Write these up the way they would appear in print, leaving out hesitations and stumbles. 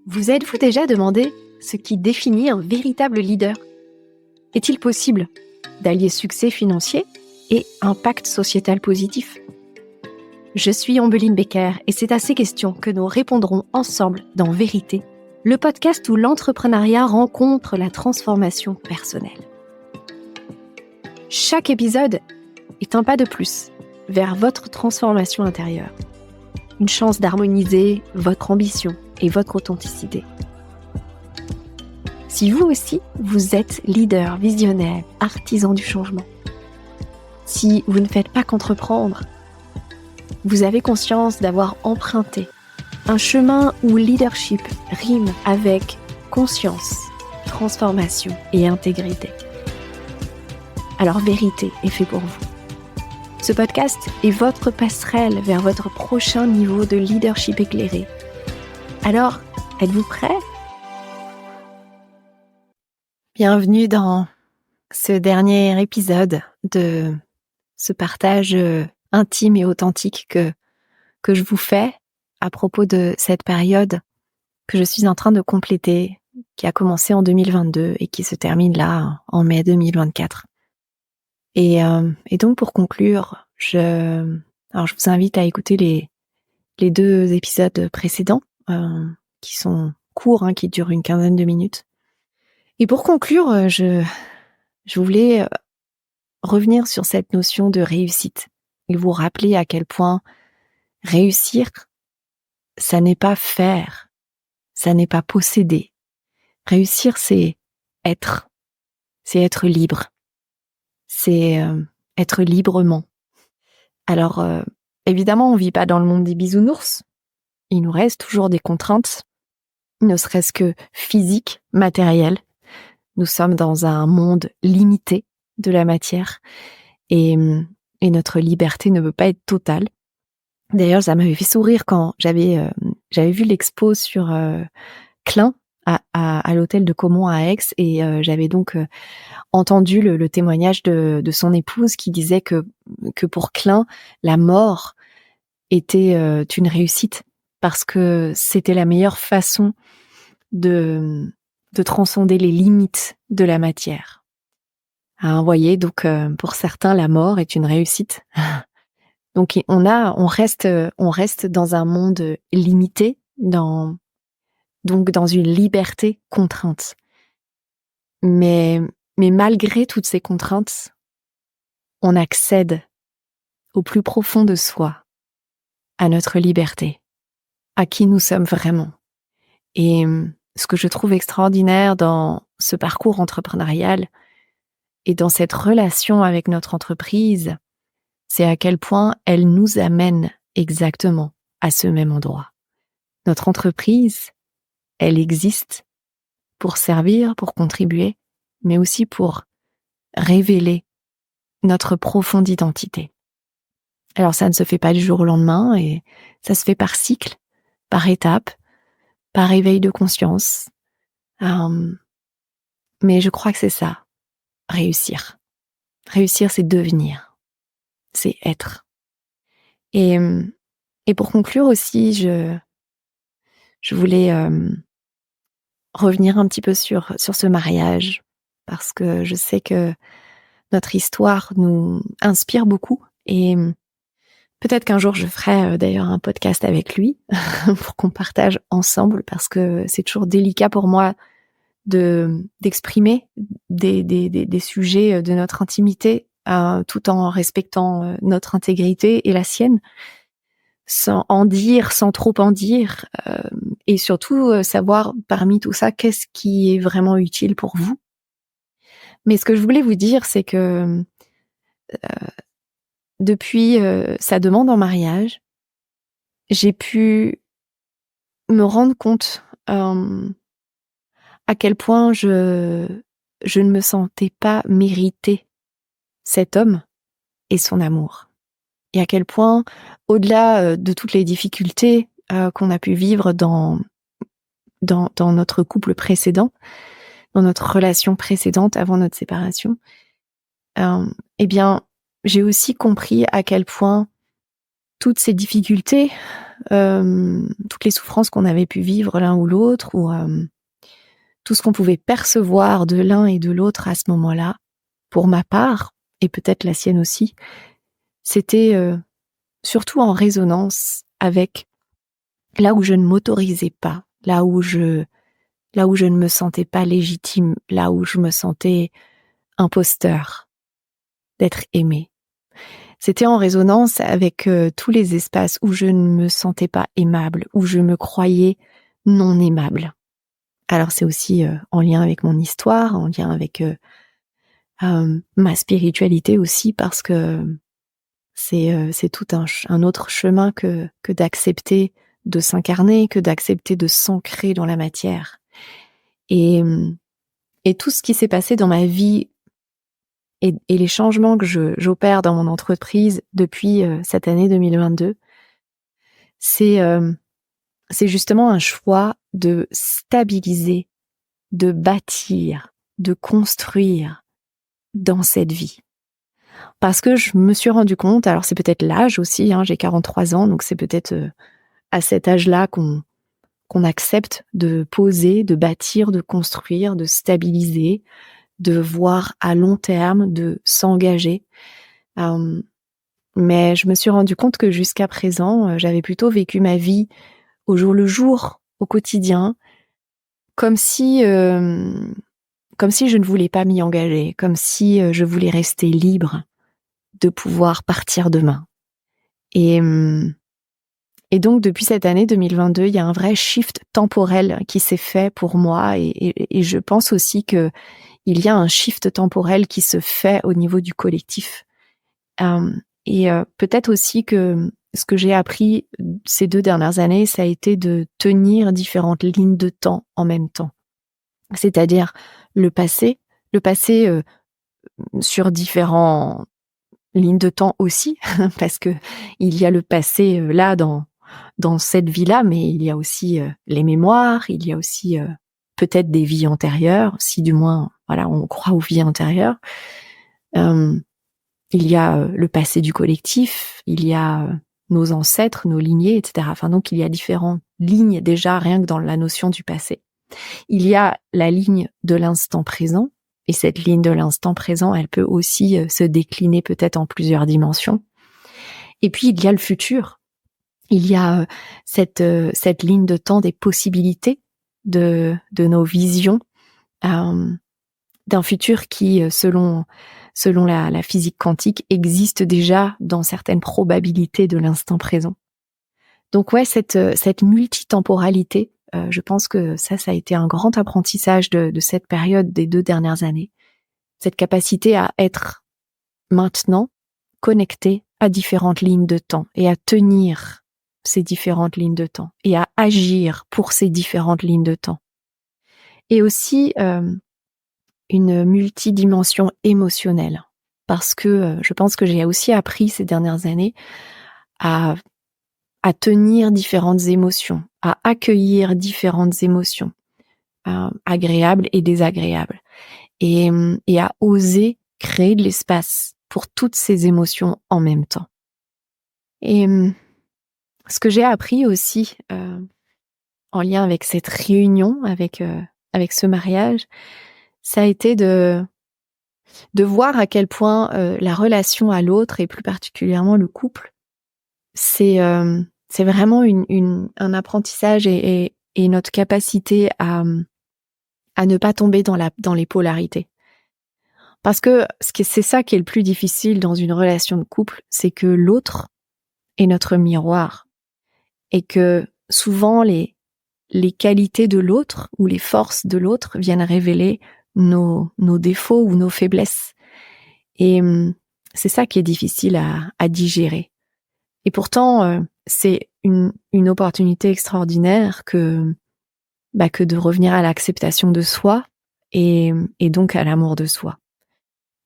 Vous êtes-vous déjà demandé ce qui définit un véritable leader ? Est-il possible d'allier succès financier et impact sociétal positif ? Je suis Ombeline Becker et c'est à ces questions que nous répondrons ensemble dans Vérité, le podcast où l'entrepreneuriat rencontre la transformation personnelle. Chaque épisode est un pas de plus vers votre transformation intérieure. Une chance d'harmoniser votre ambition et votre authenticité. Si vous aussi, vous êtes leader, visionnaire, artisan du changement, si vous ne faites pas qu'entreprendre, vous avez conscience d'avoir emprunté un chemin où leadership rime avec conscience, transformation et intégrité. Alors Vérité est fait pour vous. Ce podcast est votre passerelle vers votre prochain niveau de leadership éclairé. Alors, êtes-vous prêts ? Bienvenue dans ce dernier épisode de ce partage intime et authentique que je vous fais à propos de cette période que je suis en train de compléter, qui a commencé en 2022 et qui se termine là en mai 2024. Et donc pour conclure, je vous invite à écouter les 2 épisodes précédents qui sont courts, qui durent une quinzaine de minutes. Et pour conclure, je voulais revenir sur cette notion de réussite et vous rappeler à quel point réussir, ça n'est pas faire, ça n'est pas posséder. Réussir, c'est être libre, c'est être librement. Alors, évidemment, on vit pas dans le monde des bisounours. Il nous reste toujours des contraintes, ne serait-ce que physiques, matérielles. Nous sommes dans un monde limité de la matière et notre liberté ne peut pas être totale. D'ailleurs, ça m'avait fait sourire quand j'avais vu l'expo sur Klein à l'hôtel de Caumont à Aix et j'avais donc entendu le témoignage de son épouse qui disait que pour Klein, la mort était une réussite parce que c'était la meilleure façon de transcender les limites de la matière. Vous voyez, donc pour certains, la mort est une réussite. Donc on reste dans un monde limité, donc dans une liberté contrainte. Mais malgré toutes ces contraintes, on accède au plus profond de soi, à notre liberté, à qui nous sommes vraiment. Et ce que je trouve extraordinaire dans ce parcours entrepreneurial et dans cette relation avec notre entreprise, c'est à quel point elle nous amène exactement à ce même endroit. Notre entreprise, elle existe pour servir, pour contribuer, mais aussi pour révéler notre profonde identité. Alors ça ne se fait pas du jour au lendemain et ça se fait par cycle, par étape, par éveil de conscience. Mais je crois que c'est ça, réussir. Réussir, c'est devenir, c'est être. Et pour conclure aussi, je voulais revenir un petit peu sur ce mariage, parce que je sais que notre histoire nous inspire beaucoup et peut-être qu'un jour je ferai d'ailleurs un podcast avec lui pour qu'on partage ensemble, parce que c'est toujours délicat pour moi d'exprimer des sujets de notre intimité tout en respectant notre intégrité et la sienne, sans trop en dire, et surtout savoir parmi tout ça qu'est-ce qui est vraiment utile pour vous. Mais ce que je voulais vous dire, c'est que depuis sa demande en mariage, j'ai pu me rendre compte à quel point je ne me sentais pas mériter cet homme et son amour. Et à quel point, au-delà de toutes les difficultés qu'on a pu vivre dans notre couple précédent, dans notre relation précédente avant notre séparation, j'ai aussi compris à quel point toutes ces difficultés, toutes les souffrances qu'on avait pu vivre l'un ou l'autre, ou tout ce qu'on pouvait percevoir de l'un et de l'autre à ce moment-là, pour ma part, et peut-être la sienne aussi, c'était surtout en résonance avec là où je ne m'autorisais pas, là où je ne me sentais pas légitime, là où je me sentais imposteur d'être aimée. C'était en résonance avec tous les espaces où je ne me sentais pas aimable, où je me croyais non aimable. Alors c'est aussi en lien avec mon histoire, en lien avec ma spiritualité aussi, parce que c'est tout un autre chemin que d'accepter de s'incarner, que d'accepter de s'ancrer dans la matière. Et tout ce qui s'est passé dans ma vie et les changements que j'opère dans mon entreprise depuis cette année 2022, c'est justement un choix de stabiliser, de bâtir, de construire dans cette vie. Parce que je me suis rendu compte, alors c'est peut-être l'âge aussi, j'ai 43 ans, donc c'est peut-être à cet âge-là qu'on accepte de poser, de bâtir, de construire, de stabiliser, de voir à long terme, de s'engager. Mais je me suis rendu compte que jusqu'à présent, j'avais plutôt vécu ma vie au jour le jour, au quotidien, comme si je ne voulais pas m'y engager, comme si je voulais rester libre de pouvoir partir demain. Et donc depuis cette année 2022, il y a un vrai shift temporel qui s'est fait pour moi, et je pense aussi que il y a un shift temporel qui se fait au niveau du collectif. Et peut-être aussi que ce que j'ai appris ces 2 dernières années, ça a été de tenir différentes lignes de temps en même temps. C'est-à-dire le passé sur différentes lignes de temps aussi, parce que il y a le passé là dans cette vie-là, mais il y a aussi les mémoires, il y a aussi peut-être des vies antérieures, si du moins voilà on croit aux vies antérieures. Il y a le passé du collectif, il y a nos ancêtres, nos lignées, etc. Enfin, donc il y a différentes lignes déjà, rien que dans la notion du passé. Il y a la ligne de l'instant présent, et cette ligne de l'instant présent, elle peut aussi se décliner peut-être en plusieurs dimensions. Et puis il y a le futur. Il y a cette ligne de temps des possibilités de nos visions, d'un futur qui, selon la physique quantique, existe déjà dans certaines probabilités de l'instant présent. Donc ouais, cette multitemporalité, je pense que ça a été un grand apprentissage de cette période des 2 dernières années. Cette capacité à être maintenant connecté à différentes lignes de temps et à tenir ces différentes lignes de temps et à agir pour ces différentes lignes de temps. Et aussi une multidimension émotionnelle, parce que je pense que j'ai aussi appris ces dernières années à tenir différentes émotions, à accueillir différentes émotions, agréables et désagréables, et à oser créer de l'espace pour toutes ces émotions en même temps. Et ce que j'ai appris aussi en lien avec cette réunion, avec ce mariage, ça a été de voir à quel point la relation à l'autre, et plus particulièrement le couple, c'est vraiment un apprentissage et notre capacité à ne pas tomber dans les polarités. Parce que c'est ça qui est le plus difficile dans une relation de couple, c'est que l'autre est notre miroir, et que souvent les qualités de l'autre ou les forces de l'autre viennent révéler nos défauts ou nos faiblesses. Et c'est ça qui est difficile à digérer. Et pourtant, c'est une opportunité extraordinaire que de revenir à l'acceptation de soi et donc à l'amour de soi.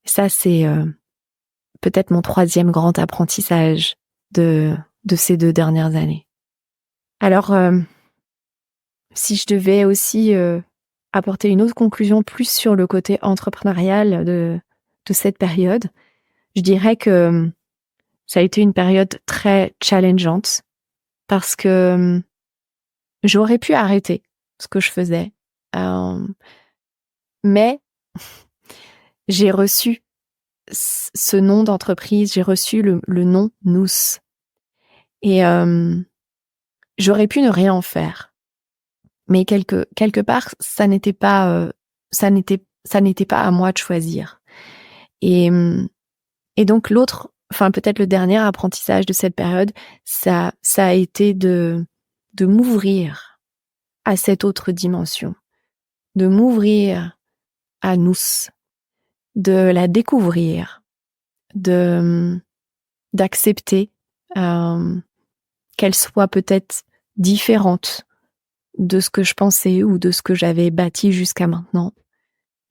Ça, c'est peut-être mon 3e grand apprentissage de ces 2 dernières années. Alors, si je devais aussi apporter une autre conclusion plus sur le côté entrepreneurial de cette période, je dirais que Ça a été une période très challengeante parce que j'aurais pu arrêter ce que je faisais. Mais j'ai reçu ce nom d'entreprise, j'ai reçu le nom Nous. Et j'aurais pu ne rien en faire. Mais quelque part, ça n'était pas à moi de choisir. Et donc peut-être le dernier apprentissage de cette période, ça a été de m'ouvrir à cette autre dimension, de m'ouvrir à nous, de la découvrir, d'accepter qu'elle soit peut-être différente de ce que je pensais ou de ce que j'avais bâti jusqu'à maintenant.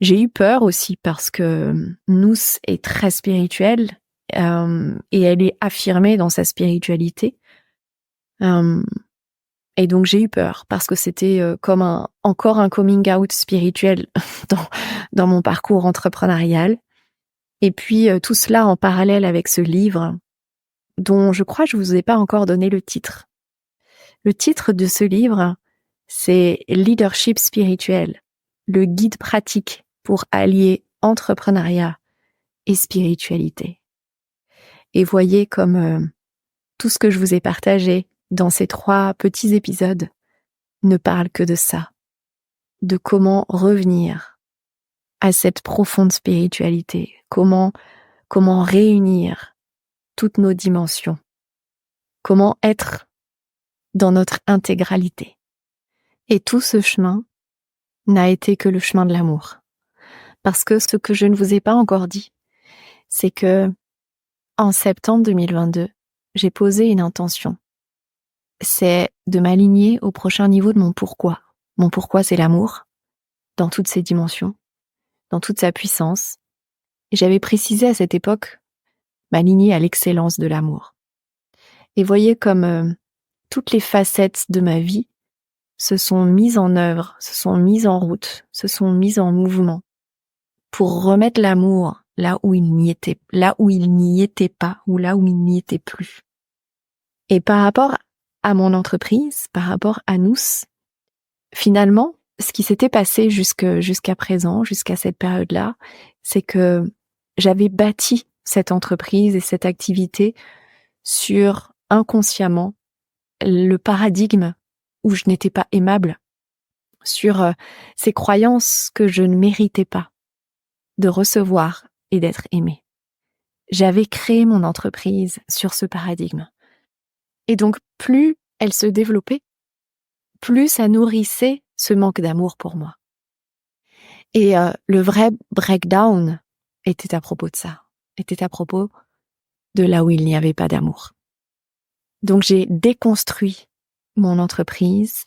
J'ai eu peur aussi parce que Nous est très spirituelle et elle est affirmée dans sa spiritualité. Et donc j'ai eu peur parce que c'était comme encore un coming out spirituel dans mon parcours entrepreneurial. Et puis tout cela en parallèle avec ce livre dont je crois que je vous ai pas encore donné le titre. Le titre de ce livre, c'est Leadership spirituel, le guide pratique pour allier entrepreneuriat et spiritualité. Et voyez comme tout ce que je vous ai partagé dans ces 3 petits épisodes ne parle que de ça, de comment revenir à cette profonde spiritualité, comment réunir toutes nos dimensions, comment être dans notre intégralité. Et tout ce chemin n'a été que le chemin de l'amour. Parce que ce que je ne vous ai pas encore dit, c'est que en septembre 2022, j'ai posé une intention. C'est de m'aligner au prochain niveau de mon pourquoi. Mon pourquoi, c'est l'amour, dans toutes ses dimensions, dans toute sa puissance. Et j'avais précisé à cette époque m'aligner à l'excellence de l'amour. Et voyez comme toutes les facettes de ma vie se sont mises en œuvre, se sont mises en route, se sont mises en mouvement pour remettre l'amour là où il n'y était pas ou là où il n'y était plus. Et par rapport à mon entreprise, par rapport à Nous, finalement, ce qui s'était passé jusqu'à présent, jusqu'à cette période-là, c'est que j'avais bâti cette entreprise et cette activité sur inconsciemment le paradigme où je n'étais pas aimable, sur ces croyances que je ne méritais pas de recevoir et d'être aimée. J'avais créé mon entreprise sur ce paradigme. Et donc, plus elle se développait, plus ça nourrissait ce manque d'amour pour moi. Et le vrai breakdown était à propos de ça, était à propos de là où il n'y avait pas d'amour. Donc j'ai déconstruit mon entreprise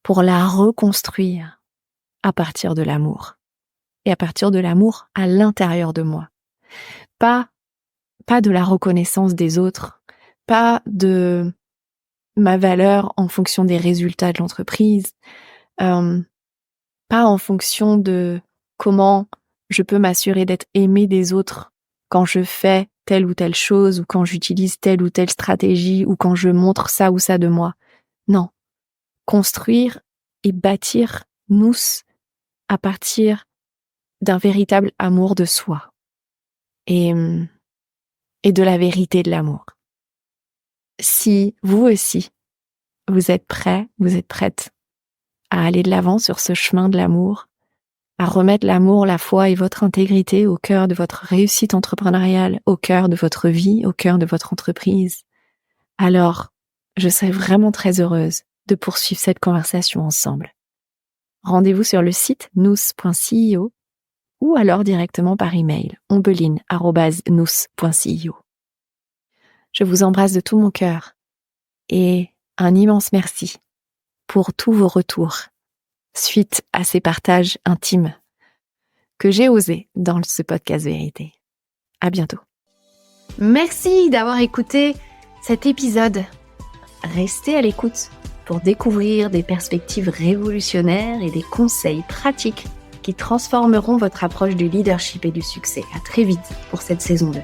pour la reconstruire à partir de l'amour. Et à partir de l'amour à l'intérieur de moi. Pas de la reconnaissance des autres, pas de ma valeur en fonction des résultats de l'entreprise, pas en fonction de comment je peux m'assurer d'être aimée des autres quand je fais telle ou telle chose ou quand j'utilise telle ou telle stratégie ou quand je montre ça ou ça de moi. Non. Construire et bâtir Nous à partir d'un véritable amour de soi et de la vérité de l'amour. Si vous aussi, vous êtes prêts, vous êtes prêtes à aller de l'avant sur ce chemin de l'amour, à remettre l'amour, la foi et votre intégrité au cœur de votre réussite entrepreneuriale, au cœur de votre vie, au cœur de votre entreprise, alors je serais vraiment très heureuse de poursuivre cette conversation ensemble. Rendez-vous sur le site nous.cio ou alors directement par email ombeline@nous.cio. Je vous embrasse de tout mon cœur et un immense merci pour tous vos retours suite à ces partages intimes que j'ai osés dans ce podcast Vérité. À bientôt. Merci d'avoir écouté cet épisode. Restez à l'écoute pour découvrir des perspectives révolutionnaires et des conseils pratiques qui transformeront votre approche du leadership et du succès. À très vite pour cette saison 2.